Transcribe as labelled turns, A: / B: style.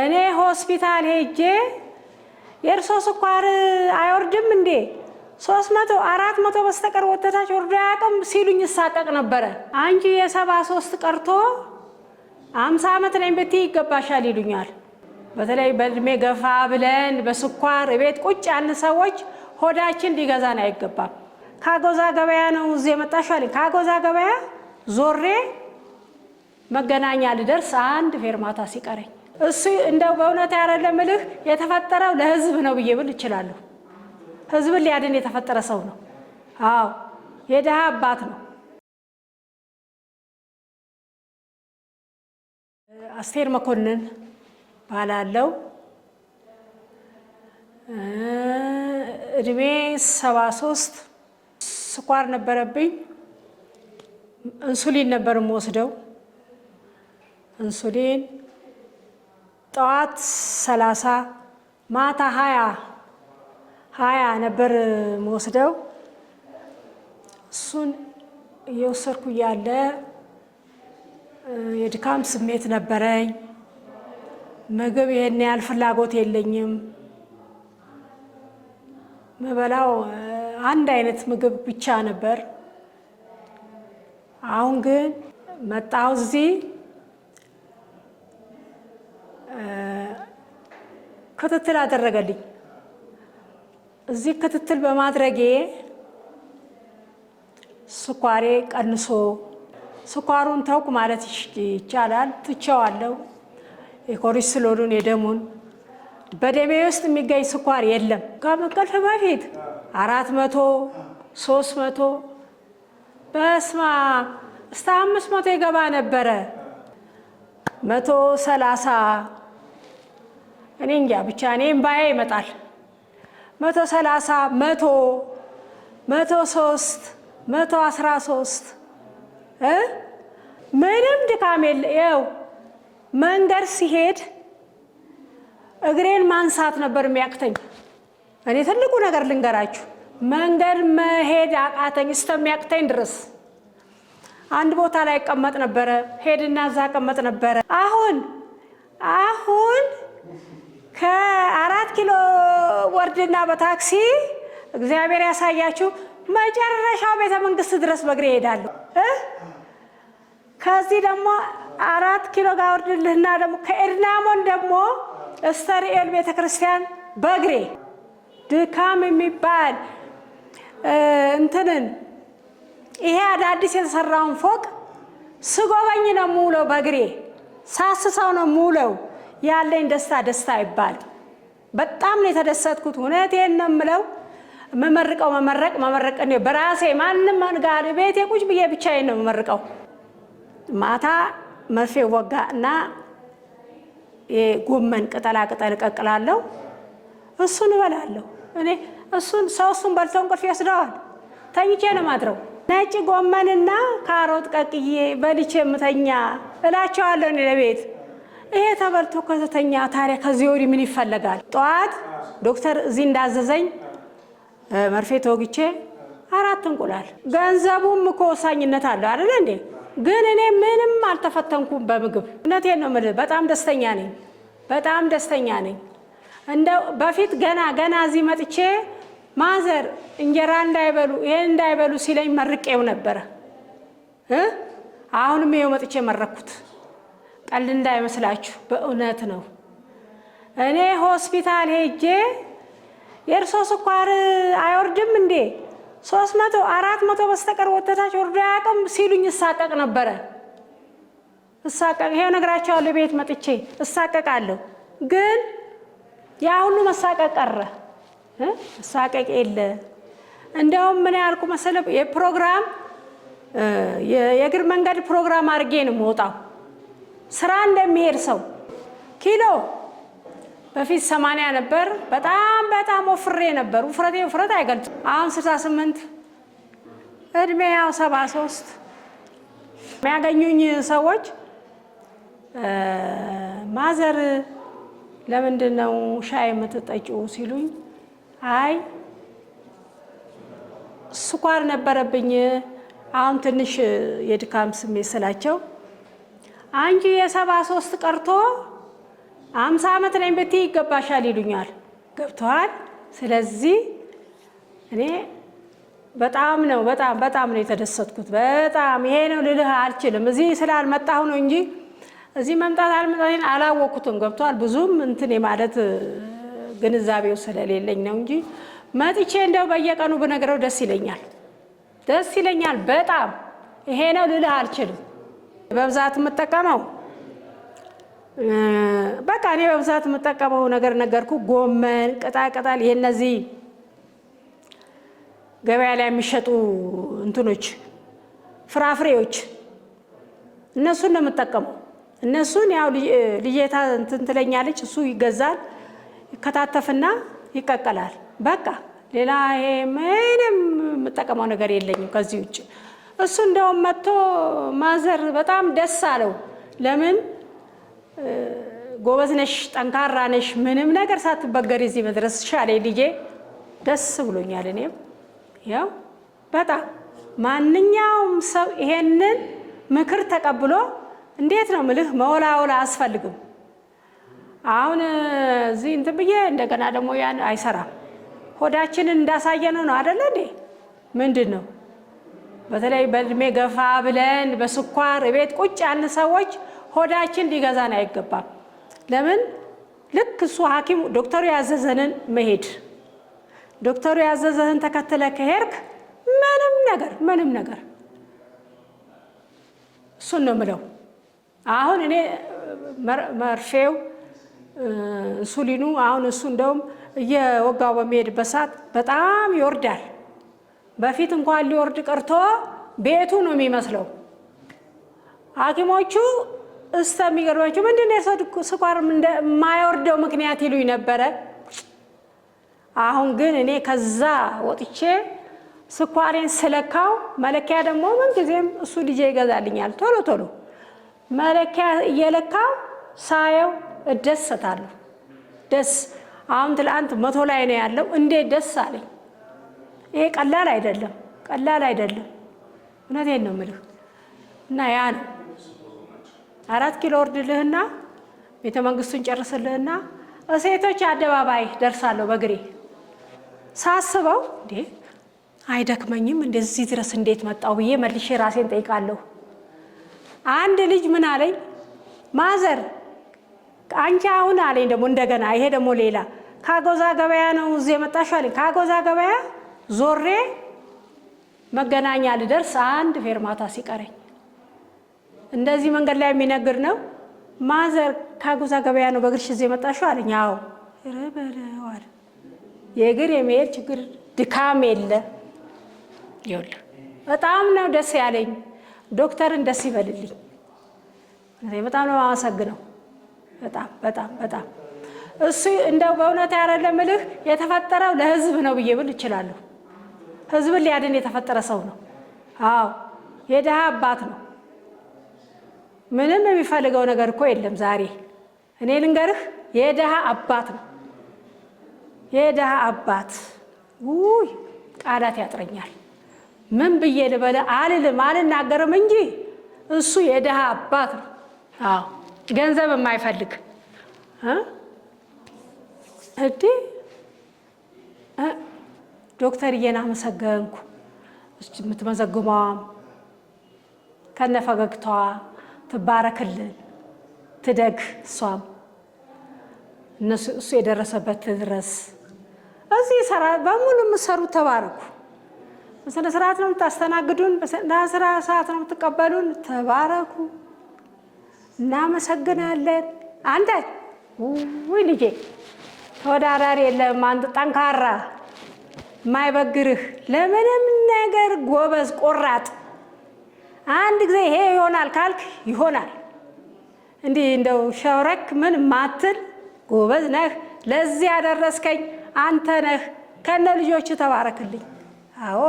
A: እኔ ሆስፒታል ሄጄ የእርሶ ስኳር አይወርድም እንዴ 300 400 በስተቀር ወተታች ወርዶ ያቀም ሲሉኝ ሳቀቅ ነበረ። አንቺ የ73 ቀርቶ 50 ዓመት ነኝ ብትይ ይገባሻል ይሉኛል። በተለይ በእድሜ ገፋ ብለን በስኳር ቤት ቁጭ ያልን ሰዎች ሆዳችን ሊገዛን አይገባም። ካጎዛ ገበያ ነው እዚህ የመጣሽው አለኝ። ካጎዛ ገበያ ዞሬ መገናኛ ልደርስ አንድ ፌርማታ ሲቀረኝ እሱ እንደው በእውነት ያረለ ምልህ የተፈጠረው ለህዝብ ነው ብዬ ብል እችላለሁ። ህዝብን ሊያድን የተፈጠረ ሰው ነው። አዎ የደሃ አባት ነው። አስቴር መኮንን ባላለው እድሜ 73 ስኳር ነበረብኝ። ኢንሱሊን ነበር የምወስደው። ኢንሱሊን ጠዋት 30 ማታ 20 ነበር የምወስደው። እሱን እየወሰድኩ እያለ የድካም ስሜት ነበረኝ። ምግብ ይሄን ያህል ፍላጎት የለኝም። መበላው አንድ አይነት ምግብ ብቻ ነበር። አሁን ግን መጣሁ እዚህ ክትትል አደረገልኝ። እዚህ ክትትል በማድረጌ ስኳሬ ቀንሶ ስኳሩን ተውኩ ማለት ይቻላል። ትቼዋለሁ። የኮሌስትሮሉን የደሙን በደሜ ውስጥ የሚገኝ ስኳር የለም። ከመቀልፍ በፊት 400 300 በስማ እስከ 500 ይገባ ነበረ። 130 እኔ እንጃ ብቻ እኔ እምባዬ ይመጣል። 130 100 103 113 ምንም ድካም የለው። መንገድ ሲሄድ እግሬን ማንሳት ነበር የሚያቅተኝ። እኔ ትልቁ ነገር ልንገራችሁ፣ መንገድ መሄድ አቃተኝ እስከሚያቅተኝ ድረስ። አንድ ቦታ ላይ እቀመጥ ነበረ፣ ሄድና እዛ እቀመጥ ነበረ። አሁን ከ4 ኪሎ ወርድና በታክሲ እግዚአብሔር ያሳያችሁ መጨረሻው ቤተ መንግስት ድረስ በእግሬ እሄዳለሁ። ከዚህ ደግሞ 4 ኪሎ ጋር ወርድልህና ደግሞ ከኤድናሞን ደግሞ እስተርኤል ቤተክርስቲያን በእግሬ ድካም የሚባል እንትንን ይሄ አዳዲስ የተሰራውን ፎቅ ስጎበኝ ነው የምውለው። በእግሬ ሳስሰው ነው የምውለው። ያለኝ ደስታ ይባል። በጣም ነው የተደሰትኩት። እውነቴን ነው የምለው። መመረቅ ነው በራሴ ማንም ጋር ቤቴ ቁጭ ብዬ ብቻዬን ነው የምመርቀው። ማታ መርፌ ወጋ እና የጎመን ቅጠላ ቅጠል እቀቅላለሁ። እሱን እበላለሁ። እኔ እሱን በልተው እንቅልፍ ይወስደዋል። ተኝቼ ነው ማድረው። ነጭ ጎመንና ካሮት ቀቅዬ በልቼ ምተኛ እላቸዋለሁ እኔ ለቤት። ይሄ ተበልቶ ከተተኛ ታዲያ ከዚህ ወዲህ ምን ይፈለጋል? ጠዋት ዶክተር እዚህ እንዳዘዘኝ መርፌ ተወግቼ 4 እንቁላል። ገንዘቡም እኮ ወሳኝነት አለው አይደል እንዴ? ግን እኔ ምንም አልተፈተንኩም በምግብ። እውነቴን ነው የምልህ። በጣም ደስተኛ ነኝ። እንደው በፊት ገና እዚህ መጥቼ ማዘር እንጀራ እንዳይበሉ ይሄን እንዳይበሉ ሲለኝ መርቄው ነበረ። አሁንም ይሄው መጥቼ መረኩት። ቀልድ እንዳይመስላችሁ በእውነት ነው። እኔ ሆስፒታል ሄጄ የእርሶ ስኳር አይወርድም እንዴ 300 400 በስተቀር ወተታች ወርዶ ያቀም ሲሉኝ ሳቀቅ ነበረ። ይሄው ነግራቸዋለሁ። ቤት መጥቼ እሳቀቃለሁ። ግን ያ ሁሉ መሳቀቅ ቀረ። ሳቀቅ የለ። እንደውም ምን ያልኩ መሰለህ? የፕሮግራም የእግር መንገድ ፕሮግራም አድርጌ ነው የምወጣው። ስራ እንደሚሄድ ሰው ኪሎ በፊት 80 ነበር። በጣም ወፍሬ ነበር። ውፍረት አይገልጽም። አሁን 68 እድሜ ያው 73። የሚያገኙኝ ሰዎች ማዘር ለምንድን ነው ሻይ የምትጠጪው ሲሉኝ፣ አይ ስኳር ነበረብኝ አሁን ትንሽ የድካም ስሜት ስላቸው፣ አንቺ የ73 ቀርቶ 50 ዓመት ነኝ ብትይ ይገባሻል ይሉኛል። ገብቶሃል? ስለዚህ እኔ በጣም ነው የተደሰትኩት። በጣም ይሄ ነው ልልህ አልችልም። እዚህ ስላልመጣሁ ነው እንጂ እዚህ መምጣት አልመጣቴን አላወቅኩትም። ገብቶሃል? ብዙም እንትን ማለት ግንዛቤው ስለሌለኝ ነው እንጂ መጥቼ እንደው በየቀኑ ብነግረው ደስ ይለኛል በጣም። ይሄ ነው ልልህ አልችልም። በብዛት የምጠቀመው በቃ እኔ በብዛት የምጠቀመው ነገር ነገርኩ። ጎመን፣ ቅጠል የነዚህ ገበያ ላይ የሚሸጡ እንትኖች ፍራፍሬዎች እነሱን ነው የምጠቀመው። እነሱን ያው ልጄታ እንትን ትለኛለች። እሱ ይገዛል፣ ይከታተፍና ይቀቀላል። በቃ ሌላ ይሄ ምንም የምጠቀመው ነገር የለኝም ከዚህ ውጭ። እሱ እንደውም መጥቶ ማዘር በጣም ደስ አለው። ለምን ጎበዝ ነሽ፣ ጠንካራ ነሽ፣ ምንም ነገር ሳትበገሪ እዚህ መድረስ ሻለ ልጄ። ደስ ብሎኛል። እኔም ያው በጣም ማንኛውም ሰው ይሄንን ምክር ተቀብሎ እንዴት ነው ምልህ መወላወላ አያስፈልግም። አሁን እዚህ እንትን ብዬ እንደገና ደግሞ ያን አይሰራም። ሆዳችንን እንዳሳየነው ነው አይደለ እንዴ? ምንድን ነው በተለይ በእድሜ ገፋ ብለን በስኳር ቤት ቁጭ ያን ሰዎች ሆዳችን ሊገዛን አይገባም። ለምን ልክ እሱ ሐኪም ዶክተሩ ያዘዘንን መሄድ፣ ዶክተሩ ያዘዘህን ተከትለ ከሄድክ ምንም ነገር እሱን ነው የምለው። አሁን እኔ መርፌው ኢንሱሊኑ አሁን እሱ እንደውም እየወጋው በሚሄድበት ሰዓት በጣም ይወርዳል። በፊት እንኳን ሊወርድ ቀርቶ ቤቱ ነው የሚመስለው። ሐኪሞቹ እስከሚገርማቸው ምንድነው የሰው ስኳር የማይወርደው ምክንያት ይሉኝ ነበረ። አሁን ግን እኔ ከዛ ወጥቼ ስኳሬን ስለካው መለኪያ ደግሞ ምንጊዜም እሱ ልጄ ይገዛልኛል ቶሎ መለኪያ እየለካው ሳየው እደሰታለሁ። አሁን ትላንት 100 ላይ ነው ያለው። እንዴት ደስ አለኝ። ይሄ ቀላል አይደለም። እውነቴን ነው የምልህ። እና ያ ነው 4 ኪሎ ወርድልህና ቤተ መንግስቱን ጨርስልህና ሴቶች አደባባይ ደርሳለሁ በእግሬ። ሳስበው እንዴ አይደክመኝም እንደዚህ ድረስ እንዴት መጣው ብዬ መልሼ ራሴን ጠይቃለሁ። አንድ ልጅ ምን አለኝ፣ ማዘር አንቺ አሁን አለኝ ደግሞ እንደገና ይሄ ደግሞ ሌላ ካጎዛ ገበያ ነው እዚህ የመጣሽው አለኝ። ካጎዛ ገበያ ዞሬ መገናኛ ልደርስ አንድ ፌርማታ ሲቀረኝ እንደዚህ መንገድ ላይ የሚነግር ነው። ማዘር ካጎዛ ገበያ ነው በእግርሽ እዚህ የመጣሽው አለኝ። አዎ ረበለው አለ። የእግር የመሄድ ችግር ድካም የለ። ይኸውልህ በጣም ነው ደስ ያለኝ። ዶክተርን ደስ ይበልልኝ። በጣም ነው የማመሰግነው። በጣም እሱ እንደው በእውነት አይደለም እልህ የተፈጠረው ለህዝብ ነው ብዬ ብል እችላለሁ። ህዝብን ሊያድን የተፈጠረ ሰው ነው። አዎ የድሃ አባት ነው። ምንም የሚፈልገው ነገር እኮ የለም። ዛሬ እኔ ልንገርህ የድሃ አባት ነው። የድሃ አባት ውይ ቃላት ያጥረኛል። ምን ብዬ ልበለ አልናገርም እንጂ እሱ የድሃ አባት ነው። አዎ ገንዘብ የማይፈልግ ዶክተርዬን አመሰገንኩ። የምትመዘግሟም ከነፈገግታዋ ትባረክልን ትደግ። እሷም እሱ የደረሰበት ድረስ እዚህ ሰራ በሙሉ የምትሰሩት ተባረኩ። በስነ ስርዓት ነው የምታስተናግዱን፣ በስነ ስርዓት ነው የምትቀበሉን። ተባረኩ። እናመሰግናለን። አንተ ውይ ልጄ ተወዳዳሪ የለም። አንተ ጠንካራ የማይበግርህ ለምንም ነገር ጎበዝ ቆራጥ። አንድ ጊዜ ይሄ ይሆናል ካልክ ይሆናል። እንዲህ እንደው ሸውረክ ምን ማትል ጎበዝ ነህ። ለዚህ ያደረስከኝ አንተ ነህ። ከነ ልጆቹ ተባረክልኝ። አዎ